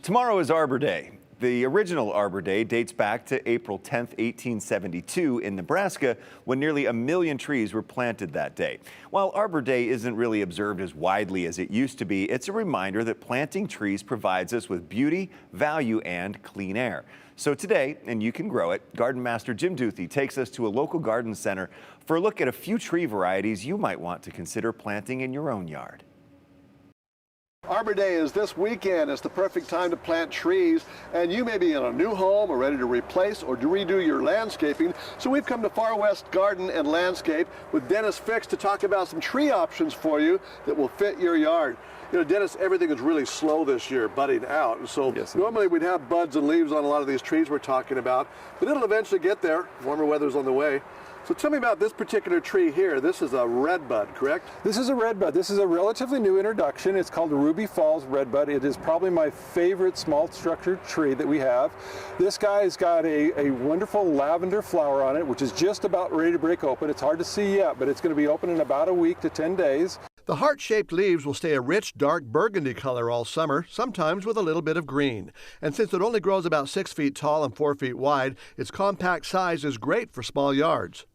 Tomorrow is Arbor Day. The original Arbor Day dates back to April 10, 1872 in Nebraska, when nearly 1 million trees were planted that day. While Arbor Day isn't really observed as widely as it used to be, it's a reminder that planting trees provides us with beauty, value, and clean air. So today, and you can grow it, Garden Master Jim Duthie takes us to a local garden center for a look at a few tree varieties you might want to consider planting in your own yard. Arbor Day is this weekend. It's the perfect time to plant trees, and you may be in a new home or ready to replace or to redo your landscaping. So we've come to Far West Garden and Landscape with Dennis Fix to talk about some tree options for you that will fit your yard. You know, Dennis, everything is really slow this year, budding out. And so normally we'd have buds and leaves on a lot of these trees we're talking about, but it'll eventually get there. Warmer weather's on the way. So tell me about this particular tree here. This is a redbud, correct? This is a redbud. This is a relatively new introduction. It's called Ruby Falls redbud. It is probably my favorite small structured tree that we have. This guy's got a wonderful lavender flower on it, which is just about ready to break open. It's hard to see yet, but it's going to be open in about a week to 10 days. The heart-shaped leaves will stay a rich, dark burgundy color all summer, sometimes with a little bit of green. And since it only grows about 6 feet tall and 4 feet wide, its compact size is great for small yards.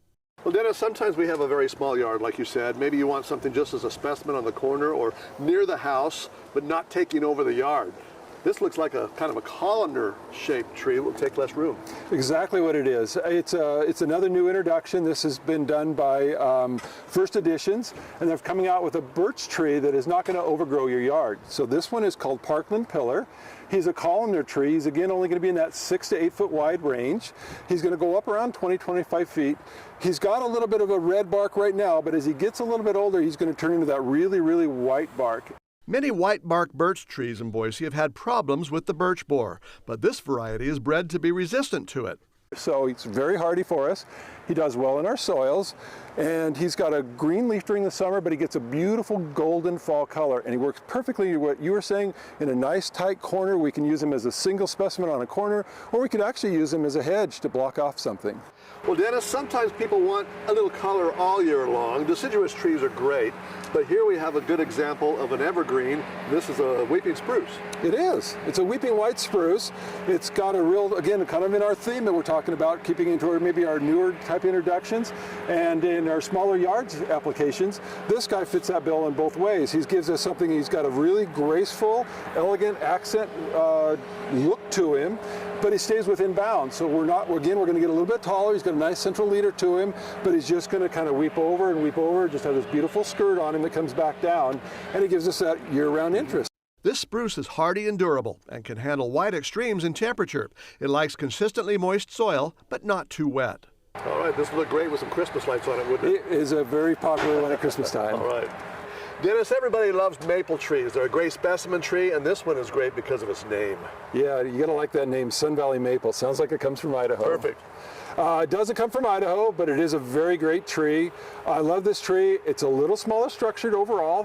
Well, Dennis, sometimes we have a very small yard, like you said. Maybe you want something just as a specimen on the corner or near the house, but not taking over the yard. This looks like a kind of a colander-shaped tree. It will take less room. Exactly what it is. It's another new introduction. This has been done by First Editions, and they're coming out with a birch tree that is not going to overgrow your yard. So this one is called Parkland Pillar. He's a columnar tree. He's again only going to be in that 6 to 8 foot wide range. He's going to go up around 20-25 feet. He's got a little bit of a red bark right now, but as he gets a little bit older, he's going to turn into that really, really white bark. Many white bark birch trees in Boise have had problems with the birch borer, but this variety is bred to be resistant to it. So it's very hardy for us. He does well in our soils, and he's got a green leaf during the summer, but he gets a beautiful golden fall color, and he works perfectly, what you were saying, in a nice tight corner. We can use him as a single specimen on a corner, or we could actually use him as a hedge to block off something. Well, Dennis, sometimes people want a little color all year long. Deciduous trees are great, but here we have a good example of an evergreen. This is a weeping spruce. It is. It's a weeping white spruce. It's got a real, again, kind of in our theme that we're talking about, keeping into maybe our newer type introductions and in our smaller yards applications. This guy fits that bill in both ways. He gives us something, he's got a really graceful, elegant accent look to him, but he stays within bounds. So we're going to get a little bit taller. He's got a nice central leader to him, but he's just going to kind of weep over, just have this beautiful skirt on him that comes back down, and he gives us that year-round interest. This spruce is hardy and durable and can handle wide extremes in temperature. It likes consistently moist soil, but not too wet. All right, this would look great with some Christmas lights on it, wouldn't it? It is a very popular one at Christmas time. All right. Dennis, everybody loves maple trees. They're a great specimen tree, and this one is great because of its name. Yeah, you gotta like that name, Sun Valley Maple. Sounds like it comes from Idaho. Perfect. It doesn't come from Idaho, but it is a very great tree. I love this tree. It's a little smaller structured overall.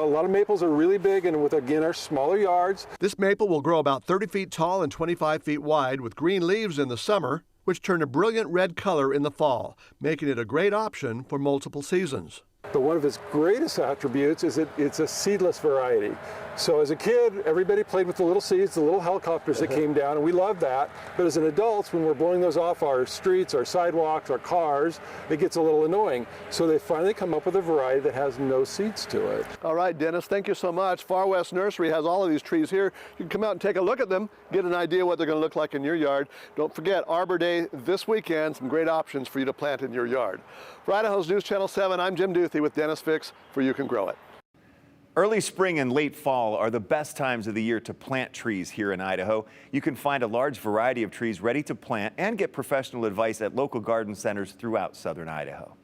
A lot of maples are really big, and with, again, our smaller yards. This maple will grow about 30 feet tall and 25 feet wide with green leaves in the summer, which turn a brilliant red color in the fall, making it a great option for multiple seasons. But one of its greatest attributes is it's a seedless variety. So as a kid, everybody played with the little seeds, the little helicopters that came down, and we loved that. But as an adult, when we're blowing those off our streets, our sidewalks, our cars, it gets a little annoying. So they finally come up with a variety that has no seeds to it. All right, Dennis, thank you so much. Far West Nursery has all of these trees here. You can come out and take a look at them, get an idea what they're going to look like in your yard. Don't forget, Arbor Day this weekend, some great options for you to plant in your yard. For Idaho's News Channel 7, I'm Jim Duthie with Dennis Fix for You Can Grow It. Early spring and late fall are the best times of the year to plant trees here in Idaho. You can find a large variety of trees ready to plant and get professional advice at local garden centers throughout southern Idaho.